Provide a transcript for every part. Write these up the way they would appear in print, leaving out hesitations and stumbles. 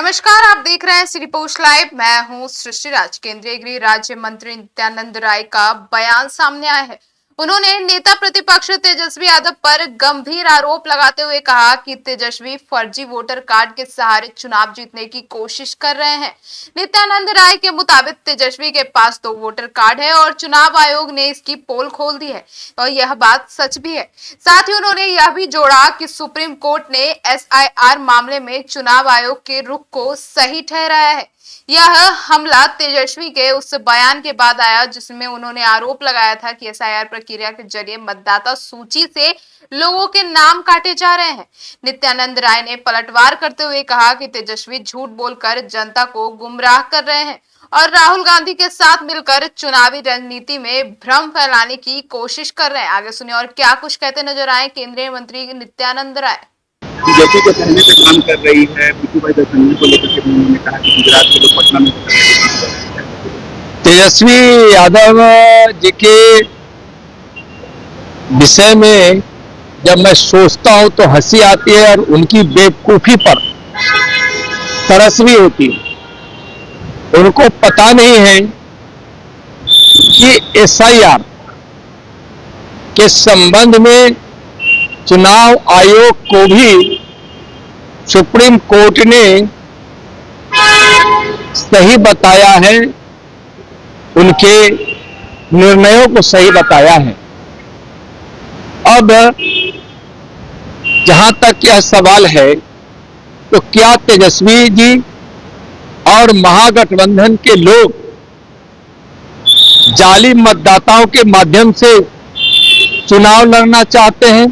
नमस्कार, आप देख रहे हैं सिटी पोस्ट लाइव। मैं हूं सृष्टि राज। केंद्रीय गृह राज्य मंत्री नित्यानंद राय का बयान सामने आया है। उन्होंने नेता प्रतिपक्ष तेजस्वी यादव पर गंभीर आरोप लगाते हुए कहा कि तेजस्वी फर्जी वोटर कार्ड के सहारे चुनाव जीतने की कोशिश कर रहे हैं। नित्यानंद राय के मुताबिक तेजस्वी के पास 2 वोटर कार्ड है और चुनाव आयोग ने इसकी पोल खोल दी है और यह बात सच भी है। साथ ही उन्होंने यह भी जोड़ा कि सुप्रीम कोर्ट ने SIR मामले में चुनाव आयोग के रुख को सही ठहराया है। यह हमला तेजस्वी के उस बयान के बाद आया जिसमें उन्होंने आरोप लगाया था कि SIR प्रक्रिया के जरिए मतदाता सूची से लोगों के नाम काटे जा रहे हैं। नित्यानंद राय ने पलटवार करते हुए कहा कि तेजस्वी झूठ बोलकर जनता को गुमराह कर रहे हैं और राहुल गांधी के साथ मिलकर चुनावी रणनीति में भ्रम फैलाने की कोशिश कर रहे हैं। आगे सुनिए और क्या कुछ कहते नजर आए केंद्रीय मंत्री नित्यानंद राय। बीजेपी के कहने पे काम कर रही है। बिट्टू भाई दर्शनीय को लेकर के उन्होंने कहा कि गुजरात के लोग पटना में तेजस्वी यादव जी के विषय में जब मैं सोचता हूं तो हंसी आती है और उनकी बेवकूफी पर तरस भी होती है। उनको पता नहीं है कि SIR के संबंध में चुनाव आयोग को भी सुप्रीम कोर्ट ने सही बताया है, उनके निर्णयों को सही बताया है। अब जहां तक यह सवाल है तो क्या तेजस्वी जी और महागठबंधन के लोग जाली मतदाताओं के माध्यम से चुनाव लड़ना चाहते हैं,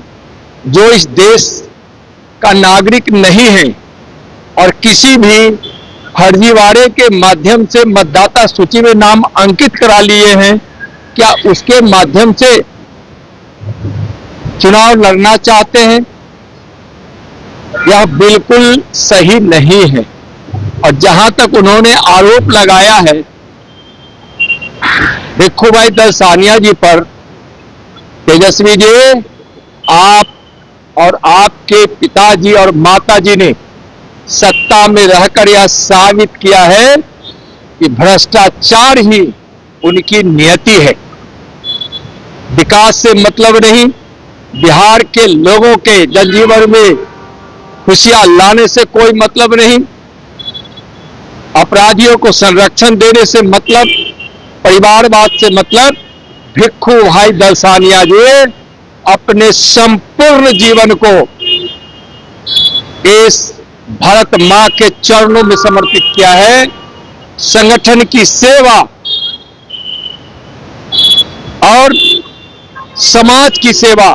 जो इस देश का नागरिक नहीं है और किसी भी फर्जीवाड़े के माध्यम से मतदाता सूची में नाम अंकित करा लिए हैं? क्या उसके माध्यम से चुनाव लड़ना चाहते हैं? यह बिल्कुल सही नहीं है। और जहां तक उन्होंने आरोप लगाया है भिक्खूभाई दलसानिया जी पर, तेजस्वी जी, आप और आपके पिताजी और माताजी ने सत्ता में रहकर यह साबित किया है कि भ्रष्टाचार ही उनकी नियति है। विकास से मतलब नहीं, बिहार के लोगों के जनजीवन में खुशियां लाने से कोई मतलब नहीं, अपराधियों को संरक्षण देने से मतलब, परिवारवाद से मतलब। भिक्खूभाई दलसानिया जी अपने संपूर्ण जीवन को इस भारत मां के चरणों में समर्पित किया है। संगठन की सेवा और समाज की सेवा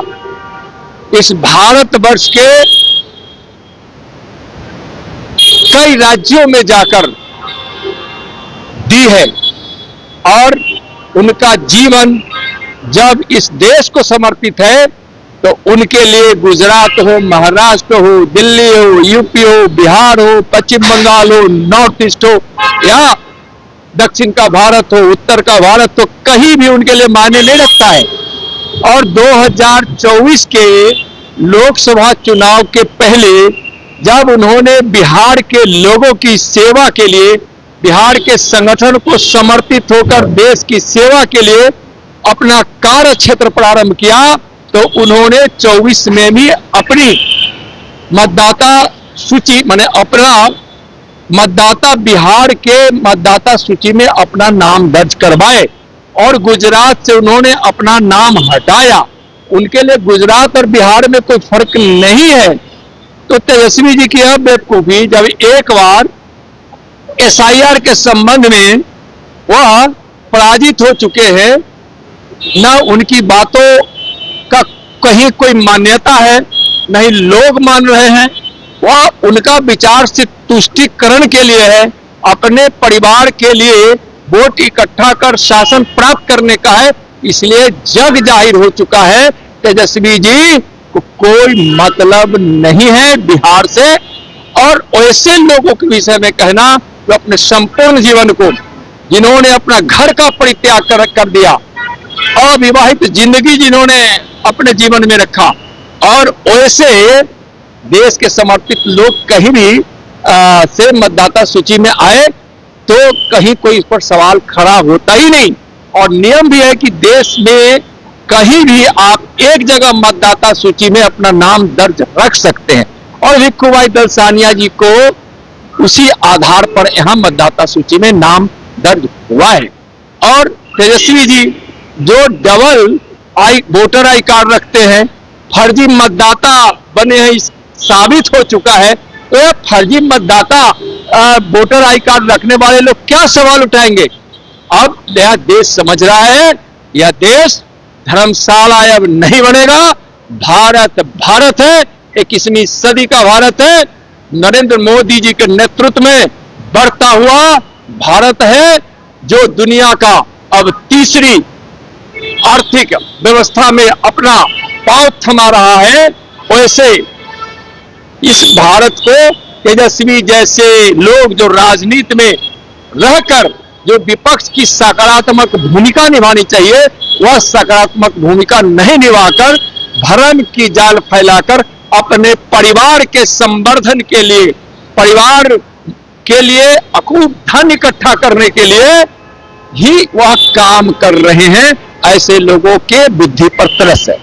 इस भारतवर्ष के कई राज्यों में जाकर दी है और उनका जीवन जब इस देश को समर्पित है तो उनके लिए गुजरात हो, महाराष्ट्र हो, दिल्ली हो, यूपी हो, बिहार हो, पश्चिम बंगाल हो, नॉर्थ ईस्ट हो या दक्षिण का भारत हो, उत्तर का भारत हो, कहीं भी उनके लिए मायने नहीं रखता है। और 2024 के लोकसभा चुनाव के पहले जब उन्होंने बिहार के लोगों की सेवा के लिए, बिहार के संगठन को समर्पित होकर देश की सेवा के लिए अपना कार्य क्षेत्र प्रारंभ किया, तो उन्होंने 24 में भी अपनी मतदाता सूची माने अपना मतदाता, बिहार के मतदाता सूची में अपना नाम दर्ज करवाए और गुजरात से उन्होंने अपना नाम हटाया। उनके लिए गुजरात और बिहार में कोई फर्क नहीं है। तो तेजस्वी जी की यह बेवकूफी, जब एक बार SIR के संबंध में वह पराजित हो चुके हैं, न उनकी बातों का कहीं कोई मान्यता है, नहीं लोग मान रहे हैं। वह उनका विचार से तुष्टीकरण के लिए है, अपने परिवार के लिए वोट इकट्ठा कर शासन प्राप्त करने का है। इसलिए जग जाहिर हो चुका है तेजस्वी जी को कोई मतलब नहीं है बिहार से। और ऐसे लोगों के विषय में कहना जो अपने संपूर्ण जीवन को, जिन्होंने अपना घर का परित्याग कर दिया, अविवाहित जिंदगी जिन्होंने अपने जीवन में रखा, और ऐसे देश के समर्पित लोग कहीं भी से मतदाता सूची में आए तो कहीं कोई इस पर सवाल खड़ा होता ही नहीं। और नियम भी है कि देश में कहीं भी आप एक जगह मतदाता सूची में अपना नाम दर्ज रख सकते हैं और भिक्खू भाई दलसानिया जी को उसी आधार पर यहां मतदाता सूची में नाम दर्ज हुआ है। और तेजस्वी जी जो डबल वोटर आई कार्ड रखते हैं, फर्जी मतदाता बने हैं, साबित हो चुका है। तो यह फर्जी मतदाता वोटर आई कार्ड रखने वाले लोग क्या सवाल उठाएंगे? अब यह देश समझ रहा है, यह देश धर्मशाला अब नहीं बनेगा। भारत भारत है, 21वीं सदी का भारत है, नरेंद्र मोदी जी के नेतृत्व में बढ़ता हुआ भारत है जो दुनिया का अब तीसरी आर्थिक व्यवस्था में अपना पांव थमा रहा है। वैसे इस भारत को तेजस्वी जैसे लोग जो राजनीति में रहकर जो विपक्ष की सकारात्मक भूमिका निभानी चाहिए वह सकारात्मक भूमिका नहीं निभाकर भ्रम की जाल फैलाकर अपने परिवार के संवर्धन के लिए, परिवार के लिए खूब धन इकट्ठा करने के लिए ही वह काम कर रहे हैं। ऐसे लोगों के बुद्धि पर तरस है।